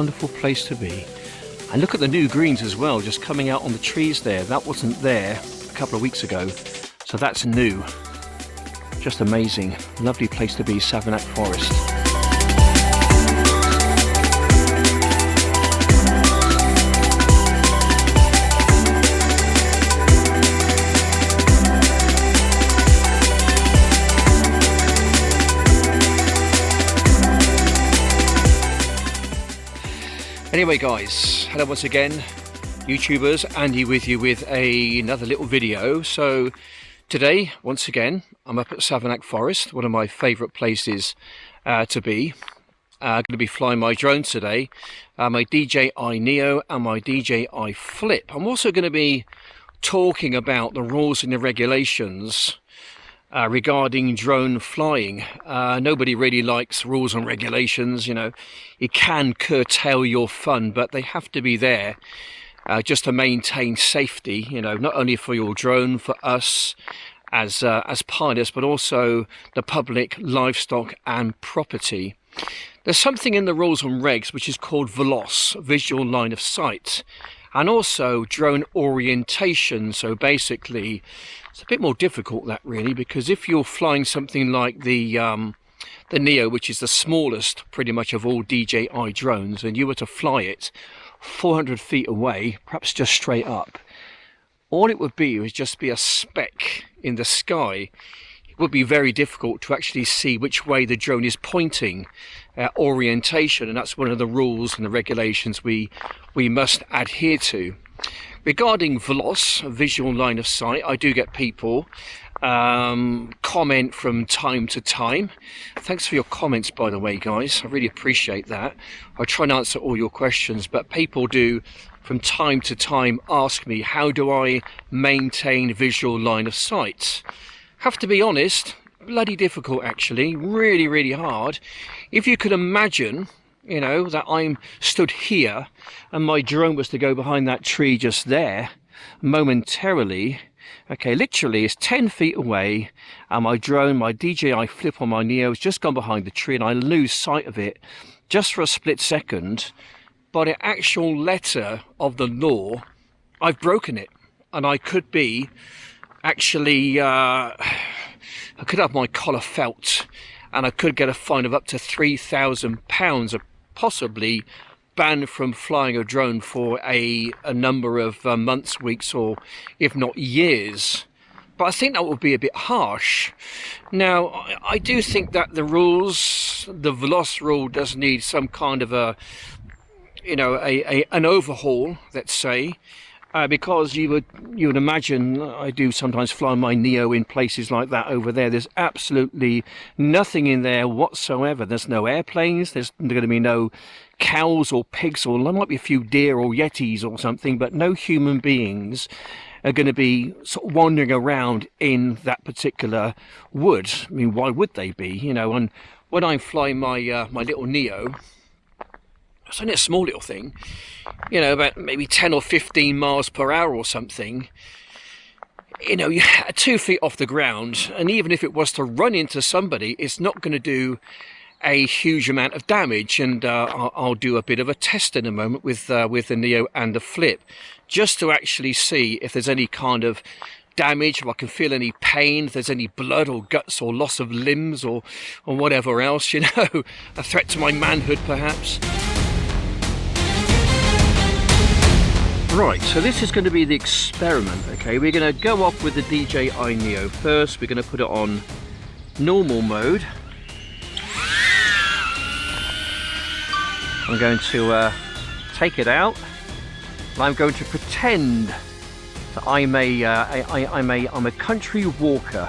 wonderful place to be. And look at the new greens as well, just coming out on the trees there. That wasn't there a couple of weeks ago, so that's new. Just amazing. Lovely place to be, Savernake Forest. Anyway guys, hello once again, YouTubers. Andy with you with another little video. So today, once again, I'm up at Savernake Forest, one of my favourite places to be. Going to be flying my drones today, my DJI Neo and my DJI Flip. I'm also going to be talking about the rules and the regulations regarding drone flying. Nobody really likes rules and regulations, you know. It can curtail your fun, but they have to be there just to maintain safety, you know, not only for your drone, for us as pilots, but also the public, livestock and property. There's something in the rules and regs which is called Vlos, visual line of sight, and also drone orientation. So basically it's a bit more difficult, that really, because if you're flying something like the Neo, which is the smallest pretty much of all DJI drones, and you were to fly it 400 feet away, perhaps just straight up, all it would be just be a speck in the sky. It would be very difficult to actually see which way the drone is pointing, orientation, and that's one of the rules and the regulations we must adhere to. Regarding Vlos, visual line of sight, I do get people comment from time to time. Thanks for your comments, by the way, guys. I really appreciate that. I try and answer all your questions, but people do from time to time ask me, how do I maintain visual line of sight? Have to be honest, bloody difficult actually, really hard. If you could imagine, you know, that I'm stood here and my drone was to go behind that tree just there momentarily, okay, literally it's 10 feet away, and my drone, my DJI Flip on my Neo, has just gone behind the tree, and I lose sight of it just for a split second. By the actual letter of the law, I've broken it, and I could be actually I could have my collar felt, and I could get a fine of up to £3,000, or possibly banned from flying a drone for a number of months, weeks, or if not years. But I think that would be a bit harsh. Now, I do think that the rules, the Vlos rule, does need some kind of a, you know, an overhaul, let's say. Because you would imagine, I do sometimes fly my Neo in places like that over there. There's absolutely nothing in there whatsoever. There's no airplanes. There's going to be no cows or pigs, or there might be a few deer or yetis or something, but no human beings are going to be sort of wandering around in that particular wood. I mean, why would they be? You know, and when I'm flying my my little Neo, it's only a small little thing, you know, about maybe 10 or 15 miles per hour or something. You know, you're 2 feet off the ground, and even if it was to run into somebody, it's not going to do a huge amount of damage. And I'll do a bit of a test in a moment with the Neo and the Flip, just to actually see if there's any kind of damage, if I can feel any pain, if there's any blood or guts or loss of limbs or whatever else, you know, a threat to my manhood perhaps. Right, so this is going to be the experiment, okay? We're going to go off with the DJI Neo first. We're going to put it on normal mode. I'm going to take it out, and I'm going to pretend that I'm a country walker,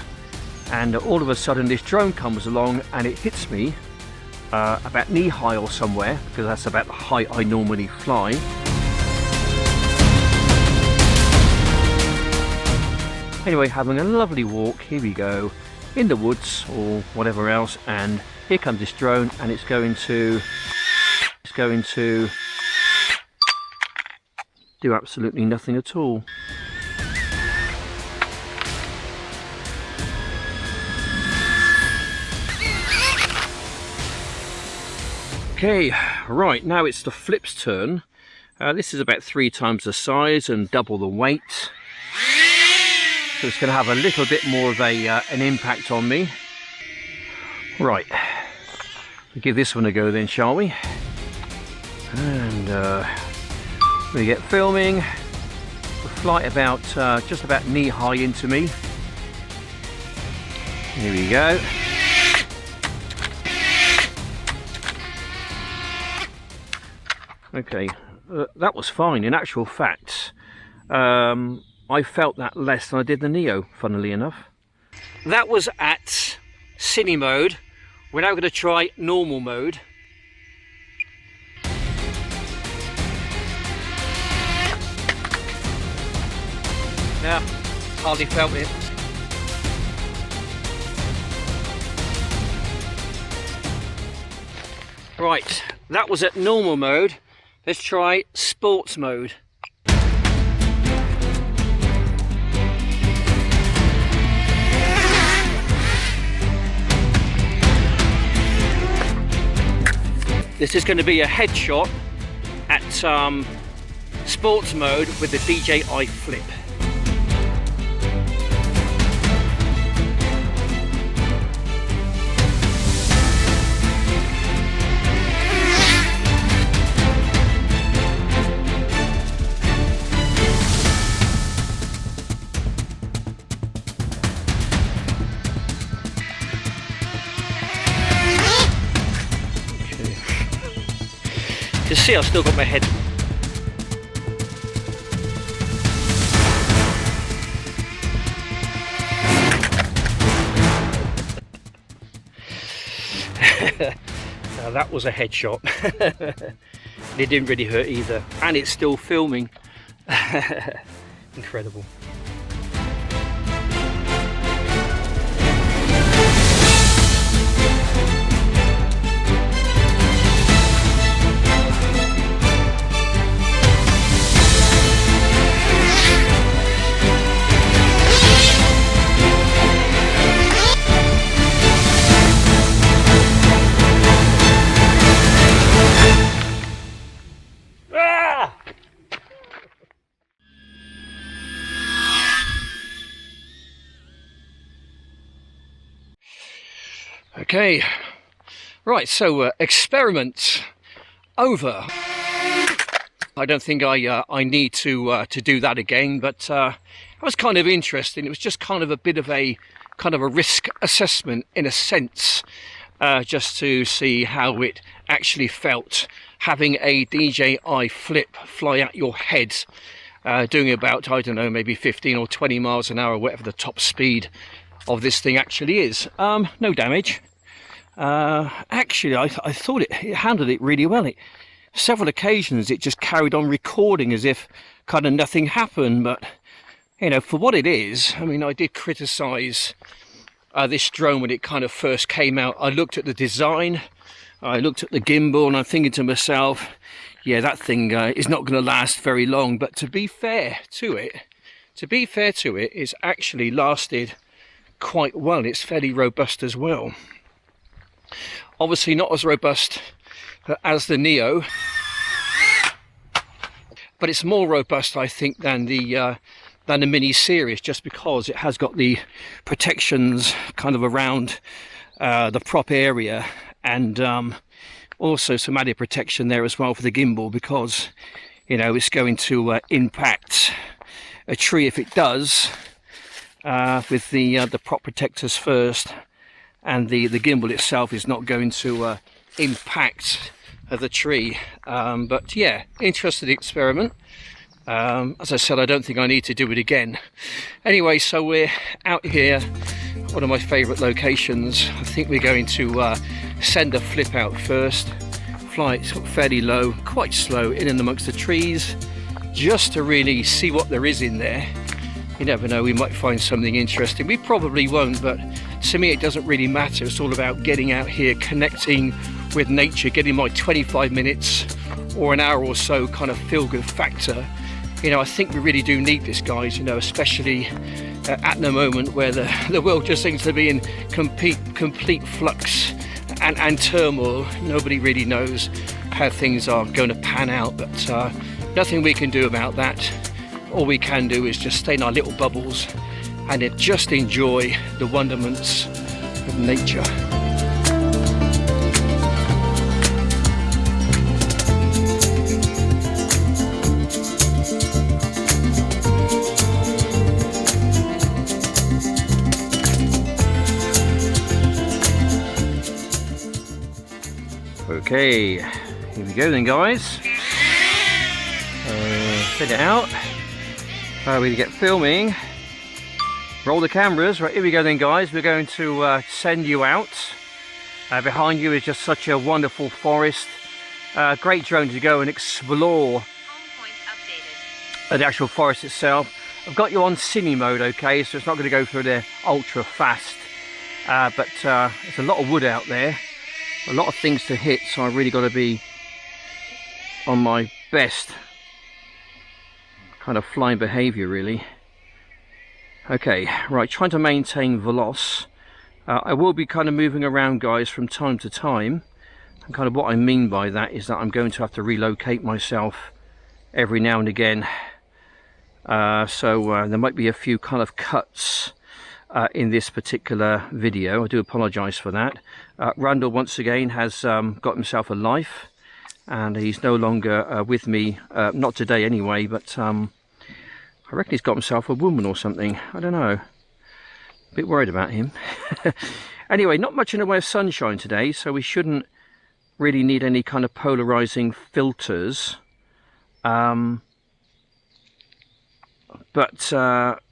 and all of a sudden this drone comes along and it hits me about knee high or somewhere, because that's about the height I normally fly. Anyway, having a lovely walk, here we go, in the woods or whatever else, and here comes this drone, and it's going to do absolutely nothing at all. Okay, Right, now it's the flip's turn. This is about 3 times the size and double the weight. So it's going to have a little bit more of an impact on me. Right, we'll give this one a go then, shall we? And we get filming. The flight about just about knee high into me. Here we go. Okay, that was fine. In actual fact, I felt that less than I did the Neo, funnily enough. That was at cine mode. We're now going to try normal mode. Yeah, hardly felt it. Right, that was at normal mode. Let's try sports mode. This is going to be a headshot at sports mode with the DJI Flip. You see, I've still got my head. Now that was a headshot. It didn't really hurt either, and it's still filming. Incredible. Okay, right, so experiment over. I don't think I need to do that again, but it was kind of interesting. It was just kind of a bit of a risk assessment in a sense, just to see how it actually felt having a DJI Flip fly at your head, doing about, I don't know, maybe 15 or 20 miles an hour, whatever the top speed of this thing actually is. No damage. Actually, I thought it handled it really well. Several occasions it just carried on recording as if kind of nothing happened, but you know, for what it is, I mean, I did criticize this drone when it kind of first came out. I looked at the design, I looked at the gimbal, and I'm thinking to myself, yeah, that thing is not going to last very long. But to be fair to it, it's actually lasted quite well. It's fairly robust as well. Obviously not as robust as the Neo, but it's more robust, I think, than the Mini series, just because it has got the protections kind of around the prop area, and also some added protection there as well for the gimbal, because you know it's going to impact a tree if it does, with the prop protectors first, and the gimbal itself is not going to impact the tree. But yeah, interesting experiment. As I said, I don't think I need to do it again. Anyway, so we're out here, one of my favourite locations. I think we're going to send a flip out first, fly it fairly low, quite slow, in and amongst the trees, just to really see what there is in there. You never know, we might find something interesting. We probably won't, but to me it doesn't really matter. It's all about getting out here, connecting with nature, getting my 25 minutes or an hour or so kind of feel-good factor. You know, I think we really do need this, guys, you know, especially at the moment where the world just seems to be in complete flux, and turmoil. Nobody really knows how things are going to pan out, but nothing we can do about that. All we can do is just stay in our little bubbles and just enjoy the wonderments of nature. Okay, here we go then, guys. Set it out. We get filming. Roll the cameras. Right, here we go then, guys. We're going to send you out. Behind you is just such a wonderful forest. Great drone to go and explore the actual forest itself. I've got you on cine mode, okay, so it's not going to go through there ultra fast. But there's a lot of wood out there. A lot of things to hit, so I really got to be on my best kind of flying behavior, really. Okay, right, trying to maintain Vlos. I will be kind of moving around, guys, from time to time, and kind of what I mean by that is that I'm going to have to relocate myself every now and again, so there might be a few kind of cuts in this particular video. I do apologize for that. Randall once again has got himself a life, and he's no longer with me, not today anyway, but I reckon he's got himself a woman or something. I don't know, a bit worried about him. Anyway, not much in the way of sunshine today, so we shouldn't really need any kind of polarizing filters, but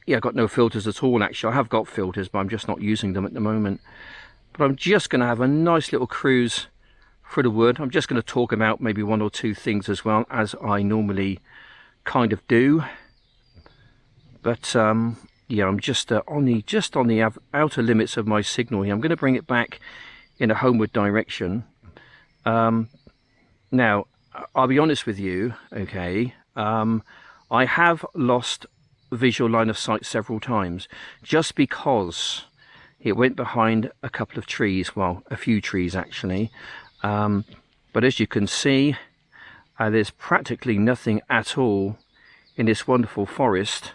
yeah, I've got no filters at all. Actually, I have got filters, but I'm just not using them at the moment. But I'm just going to have a nice little cruise through the wood. I'm just going to talk about maybe one or two things as well, as I normally kind of do. But yeah, I'm just on the outer limits of my signal here. I'm going to bring it back in a homeward direction. Now, I'll be honest with you, okay, I have lost visual line of sight several times, just because it went behind a couple of trees, well, a few trees actually, but as you can see, there's practically nothing at all in this wonderful forest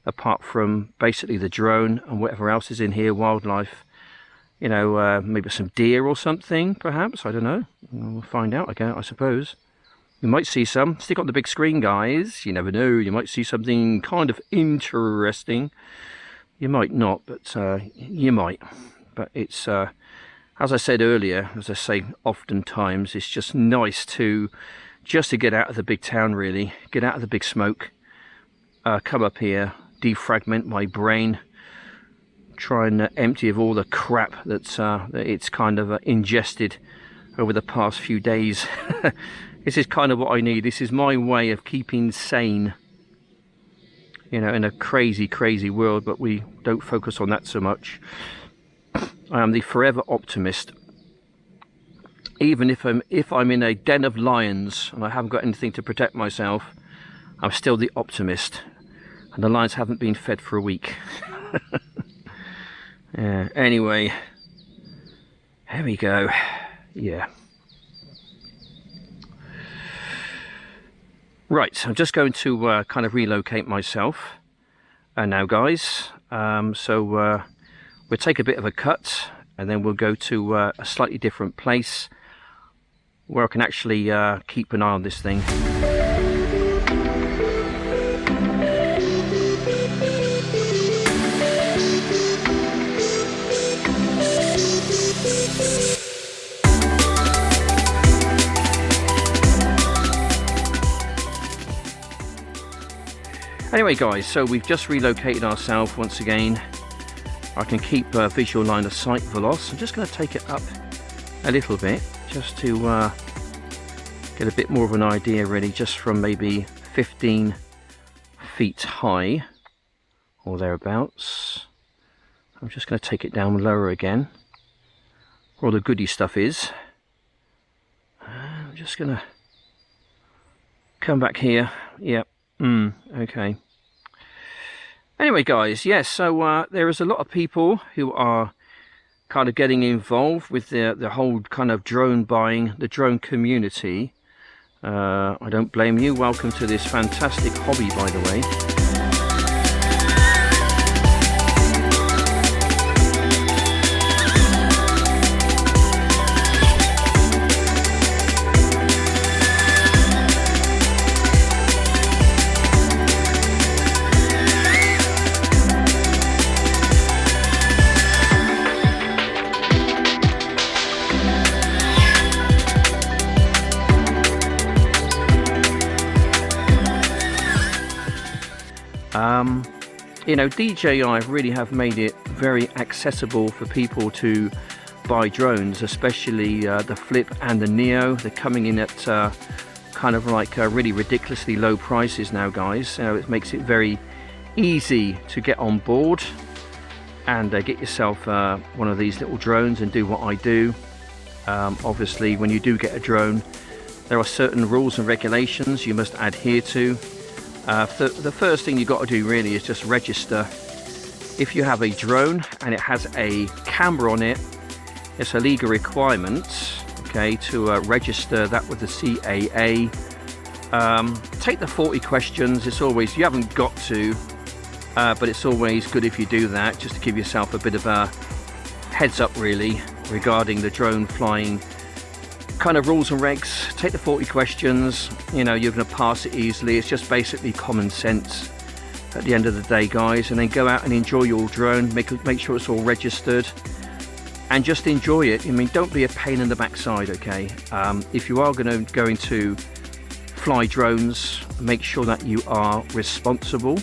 apart from basically the drone and whatever else is in here, wildlife, you know, maybe some deer or something, perhaps, I don't know, we'll find out, okay, I suppose. You might see some. Stick on the big screen, guys. You never know. You might see something kind of interesting. You might not, but you might. But it's, as I said earlier, as I say oftentimes, it's just nice to get out of the big town, really. Get out of the big smoke. Come up here, defragment my brain. Try and empty of all the crap that it's kind of ingested over the past few days. This is kind of what I need. This is my way of keeping sane, you know, in a crazy, crazy world, but we don't focus on that so much. I am the forever optimist. Even if I'm in a den of lions and I haven't got anything to protect myself, I'm still the optimist. And the lions haven't been fed for a week. Yeah, anyway, here we go. Yeah. Right, I'm just going to kind of relocate myself now, guys. So we'll take a bit of a cut, and then we'll go to a slightly different place where I can actually keep an eye on this thing. Anyway, guys, so we've just relocated ourselves once again. I can keep visual line of sight Vlos. I'm just going to take it up a little bit, just to get a bit more of an idea, really, just from maybe 15 feet high or thereabouts. I'm just going to take it down lower again, where all the goody stuff is. I'm just going to come back here. Yep. Okay. Anyway, guys, yes, so there is a lot of people who are kind of getting involved with the whole kind of drone buying, the drone community, I don't blame you. Welcome to this fantastic hobby, by the way. You know, DJI really have made it very accessible for people to buy drones, especially the Flip and the Neo. They're coming in at kind of like really ridiculously low prices now, guys. So it makes it very easy to get on board and get yourself one of these little drones and do what I do. Obviously, when you do get a drone, there are certain rules and regulations you must adhere to. The first thing you've got to do really is just register. If you have a drone and it has a camera on it, it's a legal requirement, okay, to register that with the CAA. Take the 40 questions. It's always, you haven't got to, but it's always good if you do that, just to give yourself a bit of a heads up really regarding the drone flying kind of rules and regs. Take the 40 questions, you know, you're going to pass it easily. It's just basically common sense at the end of the day, guys. And then go out and enjoy your drone, make sure it's all registered and just enjoy it. I mean, don't be a pain in the backside, okay? If you are going to fly drones, make sure that you are responsible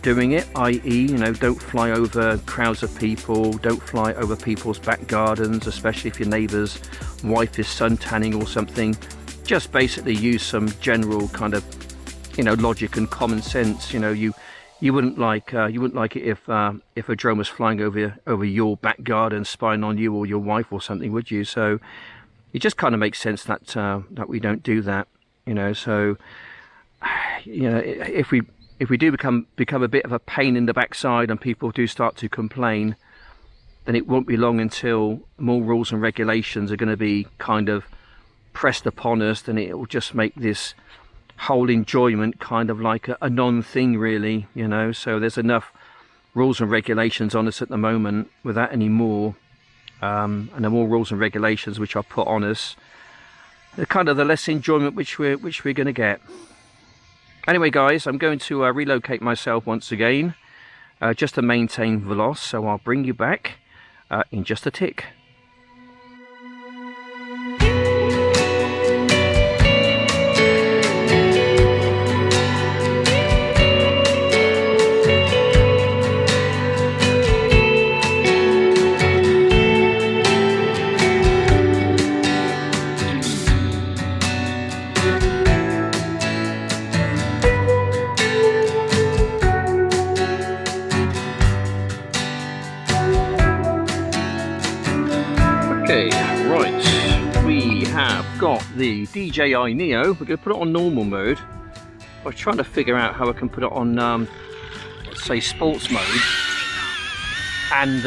doing it, i.e., you know, don't fly over crowds of people, don't fly over people's back gardens, especially if your neighbor's wife is suntanning or something. Just basically use some general kind of, you know, logic and common sense. You know, you wouldn't like it if a drone was flying over your back garden, spying on you or your wife or something, would you? So it just kind of makes sense that that we don't do that, you know. So, you know, if we do become a bit of a pain in the backside and people do start to complain, then it won't be long until more rules and regulations are going to be kind of pressed upon us, and it will just make this whole enjoyment kind of like a non-thing really, you know. So there's enough rules and regulations on us at the moment without any more, and the more rules and regulations which are put on us, the kind of the less enjoyment which we're going to get. Anyway, guys, I'm going to relocate myself once again, just to maintain Vlos, so I'll bring you back in just a tick. Okay, right, we have got the DJI Neo. We're going to put it on normal mode. I was trying to figure out how I can put it on, let's say, sports mode, and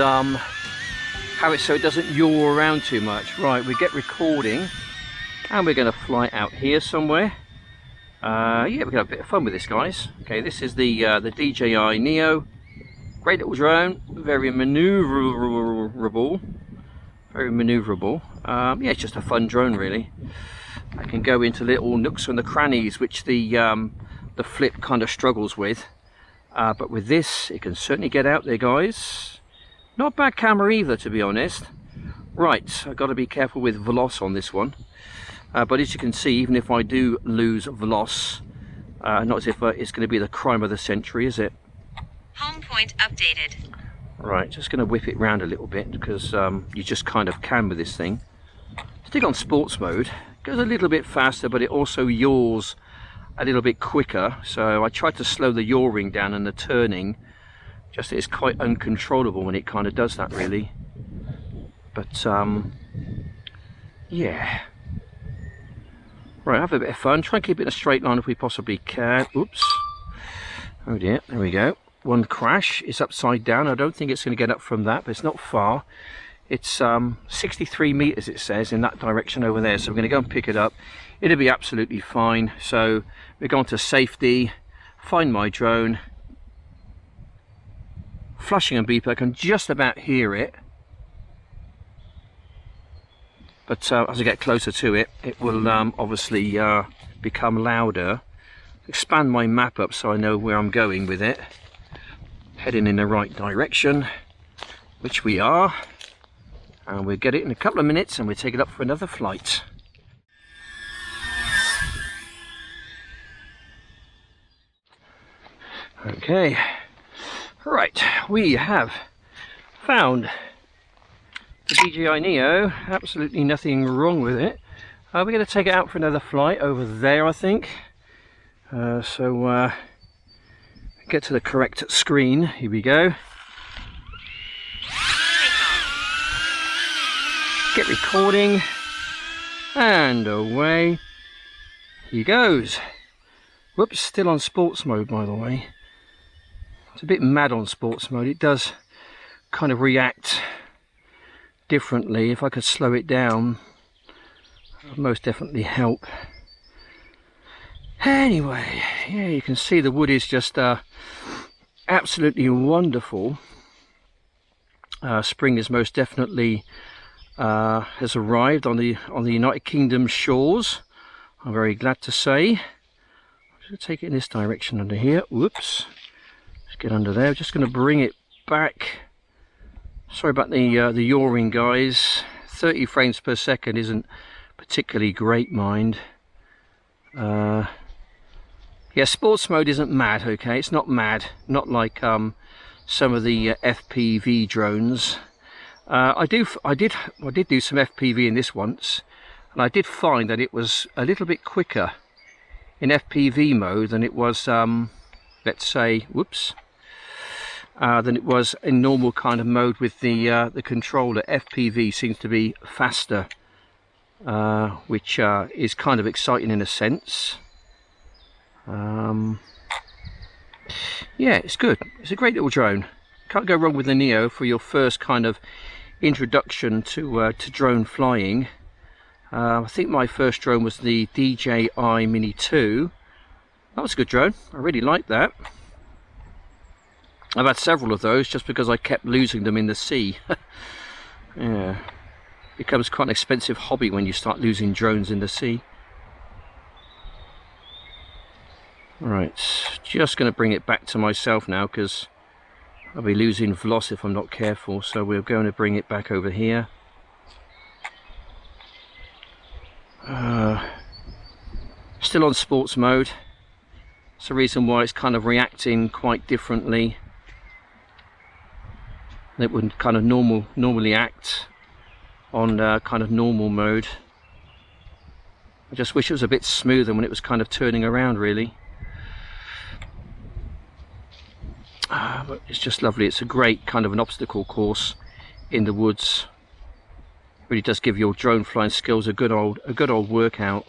have it so it doesn't yaw around too much. Right, we get recording, and we're going to fly out here somewhere. Yeah, we're going to have a bit of fun with this, guys. Okay, this is the DJI Neo. Great little drone, very maneuverable. Very maneuverable. Yeah, it's just a fun drone really. I can go into little nooks and the crannies which the Flip kind of struggles with, but with this it can certainly get out there, guys. Not a bad camera either, to be honest. Right, I've got to be careful with Vlos on this one, but as you can see, even if I do lose Vlos, not as if it's going to be the crime of the century, is it? Home point updated. Right, just going to whip it round a little bit because you just kind of can with this thing. Stick on sports mode, it goes a little bit faster, but it also yaws a little bit quicker. So I tried to slow the yawing down and the turning. Just it's quite uncontrollable when it kind of does that really. But yeah. Right, have a bit of fun. Try and keep it in a straight line if we possibly can. Oops. Oh dear, there we go. One crash is upside down. I don't think it's going to get up from that, but it's not far. It's 63 meters, it says, in that direction over there. So we're going to go and pick it up. It'll be absolutely fine. So we're going to safety, find my drone, flushing and beep. I can just about hear it, but as I get closer to it, it will obviously become louder. Expand my map up so I know where I'm going with it. Heading in the right direction, which we are. And we'll get it in a couple of minutes and we'll take it up for another flight. Okay, right, we have found the DJI Neo. Absolutely nothing wrong with it. We're going to take it out for another flight over there, I think. So get to the correct screen. Here we go. Get recording, and away he goes. Whoops, still on sports mode, by the way. It's a bit mad on sports mode. It does kind of react differently. If I could slow it down, it would most definitely help. Anyway, yeah, you can see the wood is just absolutely wonderful. Spring is most definitely has arrived on the United Kingdom shores. I'm very glad to say. I'm just going to take it in this direction under here. Whoops. Let's get under there. I'm just going to bring it back. Sorry about the yawing, guys. 30 frames per second isn't particularly great, mind. Yeah, sports mode isn't mad, okay? It's not mad. Not like some of the FPV drones. I did do some FPV in this once, and I did find that it was a little bit quicker in FPV mode than it was, let's say, whoops, than it was in normal kind of mode with the controller. FPV seems to be faster, which is kind of exciting in a sense. Yeah, it's good. It's a great little drone. Can't go wrong with the Neo for your first kind of introduction to drone flying. I think my first drone was the DJI Mini 2. That was a good drone. I really liked that. I've had several of those just because I kept losing them in the sea. Yeah, it becomes quite an expensive hobby when you start losing drones in the sea. Right, just going to bring it back to myself now because I'll be losing Vlos if I'm not careful, so we're going to bring it back over here. Still on sports mode. That's the reason why it's kind of reacting quite differently. It wouldn't kind of normally act on kind of normal mode. I just wish it was a bit smoother when it was kind of turning around, really. But it's just lovely. It's a great kind of an obstacle course in the woods. Really does give your drone flying skills a good old workout.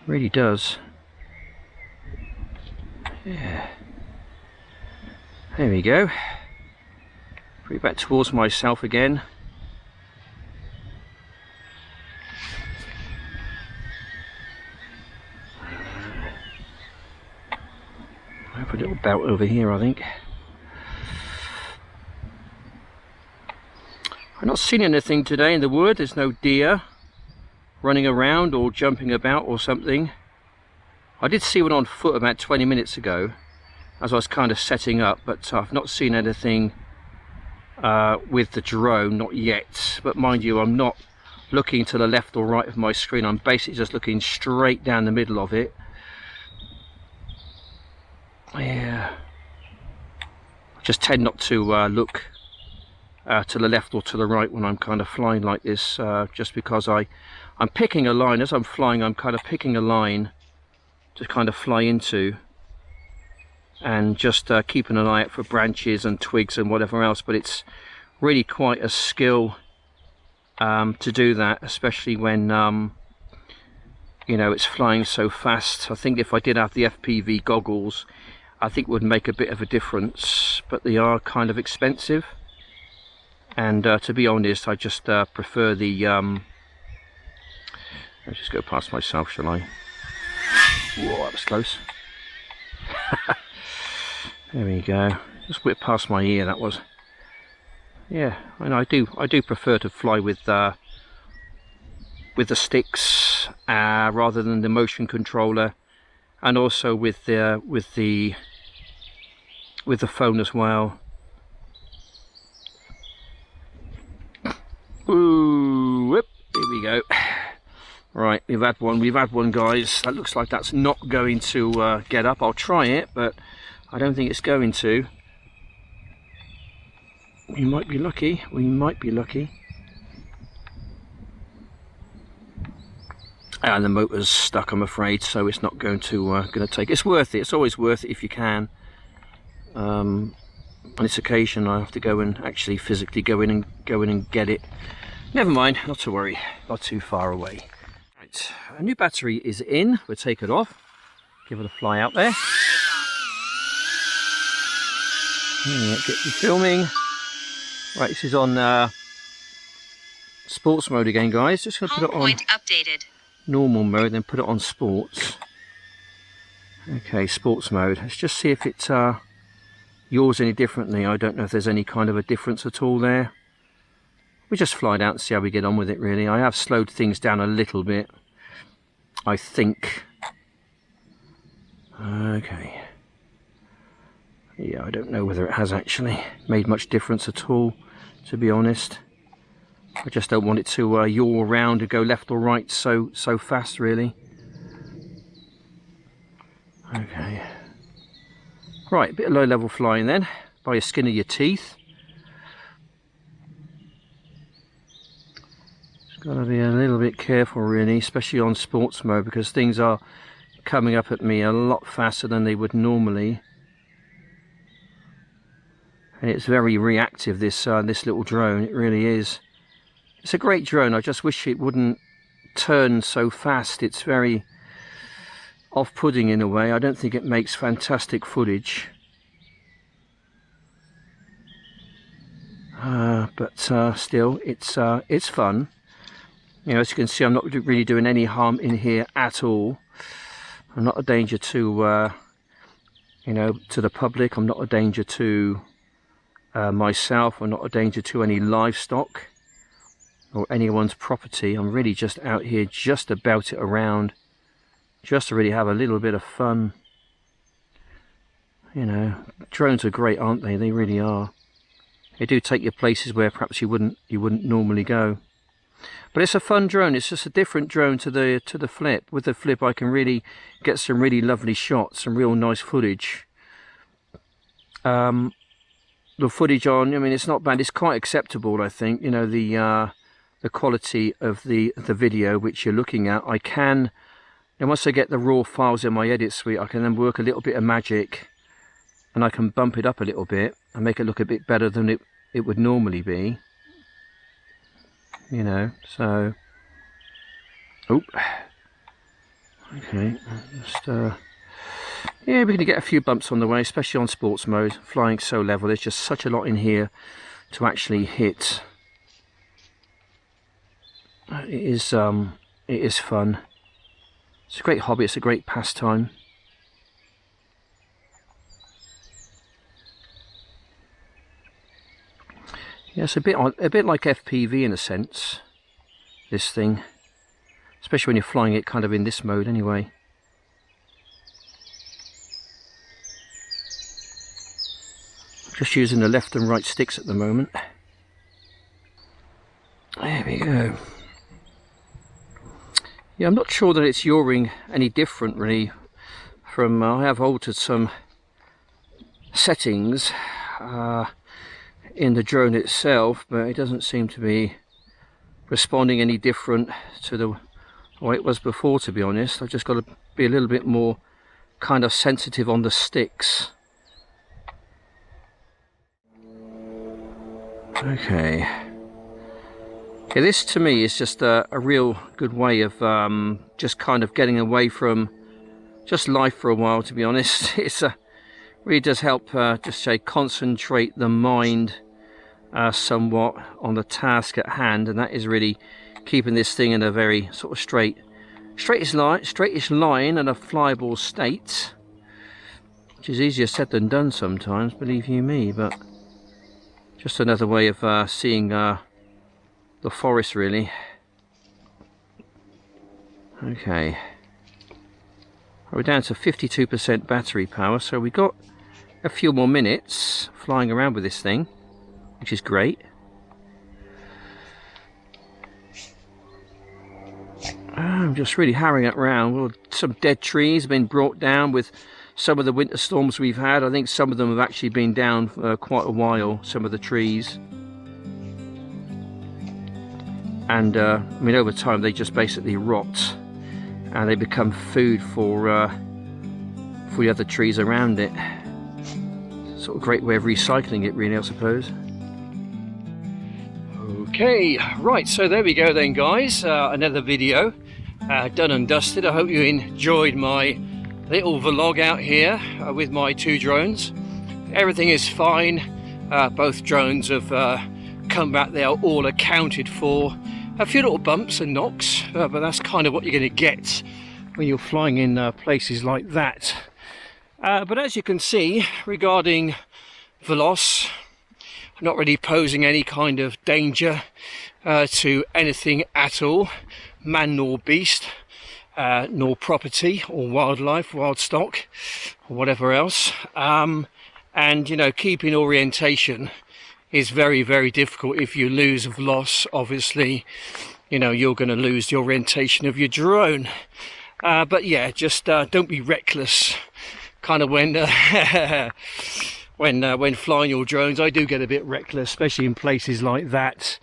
Really does. Yeah. There we go. Bring it back towards myself again. I have a little belt over here, I think. I've not seen anything today in the wood. There's no deer running around or jumping about or something. I did see one on foot about 20 minutes ago as I was kind of setting up, but I've not seen anything with the drone, not yet. But mind you, I'm not looking to the left or right of my screen. I'm basically just looking straight down the middle of it. Yeah, I just tend not to look to the left or to the right when I'm kind of flying like this, just because I'm picking a line. As I'm flying, I'm kind of picking a line to kind of fly into, and just keeping an eye out for branches and twigs and whatever else. But it's really quite a skill to do that, especially when you know, it's flying so fast. I think if I did have the FPV goggles, I think it would make a bit of a difference, but they are kind of expensive. And to be honest, I just prefer the I'll just go past myself, shall I? Whoa, that was close. There we go. Just whipped past my ear, that was. Yeah, and I do prefer to fly with the sticks rather than the motion controller, and also with the phone as well. Ooh, whoop, here we go. Right, we've had one, guys. That looks like that's not going to get up. I'll try it, but I don't think it's going to. We might be lucky. We might be lucky. And the motor's stuck, I'm afraid, so it's not going to take. It's worth it. It's always worth it if you can. On this occasion, I have to go and actually physically go in and get it. Never mind, not to worry. Not too far away. Right, a new battery is in. We'll take it off. Give it a fly out there. Yeah, get you filming. Right, this is on sports mode again, guys. Just going to put it on updated. Normal mode, then put it on sports. Okay, sports mode. Let's just see if it yaws any differently. I don't know if there's any kind of a difference at all there. We just fly it out and see how we get on with it, really. I have slowed things down a little bit, I think. Okay. Yeah, I don't know whether it has actually made much difference at all, to be honest. I just don't want it to yaw around and go left or right so fast, really. Okay. Right, a bit of low level flying then, by the skin of your teeth. Just got to be a little bit careful, really, especially on sports mode, because things are coming up at me a lot faster than they would normally. And it's very reactive, this little drone. It really is. It's a great drone. I just wish it wouldn't turn so fast. It's very off-putting in a way. I don't think it makes fantastic footage. But still, it's fun. You know, as you can see, I'm not really doing any harm in here at all. I'm not a danger to, you know, to the public. I'm not a danger to myself. I'm not a danger to any livestock or anyone's property. I'm really just out here just to bout it around, just to really have a little bit of fun. You know, drones are great, aren't they? They really are. They do take you places where perhaps you wouldn't normally go. But it's a fun drone. It's just a different drone to the Flip. With the Flip, I can really get some really lovely shots, some real nice footage. The footage on, I mean, it's not bad. It's quite acceptable, I think. You know, the quality of the video which you're looking at. I can, and once I get the raw files in my edit suite, I can then work a little bit of magic, and I can bump it up a little bit and make it look a bit better than it would normally be. You know, so. Oh. Okay. Just yeah, we're going to get a few bumps on the way, especially on sports mode. Flying so level, there's just such a lot in here to actually hit. It is fun. It's a great hobby. It's a great pastime. Yeah, it's a bit like FPV in a sense. This thing, especially when you're flying it kind of in this mode, anyway. Just using the left and right sticks at the moment. There we go. Yeah, I'm not sure that it's yawing any different really from, I have altered some settings in the drone itself, but it doesn't seem to be responding any different to the way it was before, to be honest. I've just got to be a little bit more kind of sensitive on the sticks. Okay. Okay, this to me is just a real good way of just kind of getting away from just life for a while, to be honest. It's really does help just say concentrate the mind somewhat on the task at hand, and that is really keeping this thing in a very sort of straightish line and a flyable state, which is easier said than done sometimes, believe you me. But just another way of seeing the forest, really. Okay, we're down to 52% battery power, so we got a few more minutes flying around with this thing, which is great. I'm just really harrying it around. Well, some dead trees have been brought down with some of the winter storms we've had. I think some of them have actually been down for quite a while, some of the trees. And I mean, over time they just basically rot and they become food for the other trees around it. Sort of great way of recycling it, really, I suppose. Okay, right, so there we go then, guys. Another video done and dusted. I hope you enjoyed my little vlog out here with my two drones. Everything is fine. Both drones have come back. They are all accounted for. A few little bumps and knocks, but that's kind of what you're going to get when you're flying in places like that. But as you can see, regarding Vlos, not really posing any kind of danger to anything at all, man nor beast, nor property or wildlife, wild stock, or whatever else. And you know, keeping orientation is very, very difficult. If you lose Vlos, obviously, you know, you're going to lose the orientation of your drone. But yeah, just don't be reckless. Kind of when when flying your drones, I do get a bit reckless, especially in places like that.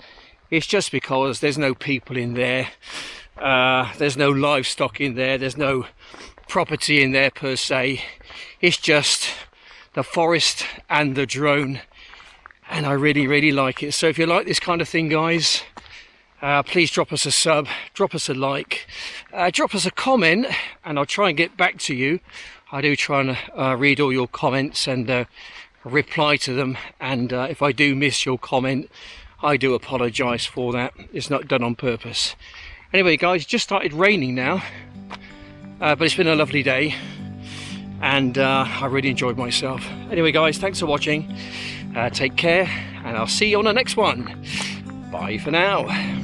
It's just because there's no people in there, there's no livestock in there, there's no property in there per se. It's just the forest and the drone, and I really, really like it. So if you like this kind of thing, guys, please drop us a sub, drop us a like, drop us a comment, and I'll try and get back to you. I do try and read all your comments and reply to them, and if I do miss your comment, I do apologise for that. It's not done on purpose. Anyway, guys, it just started raining now, but it's been a lovely day, and I really enjoyed myself. Anyway, guys, thanks for watching. Take care, and I'll see you on the next one. Bye for now.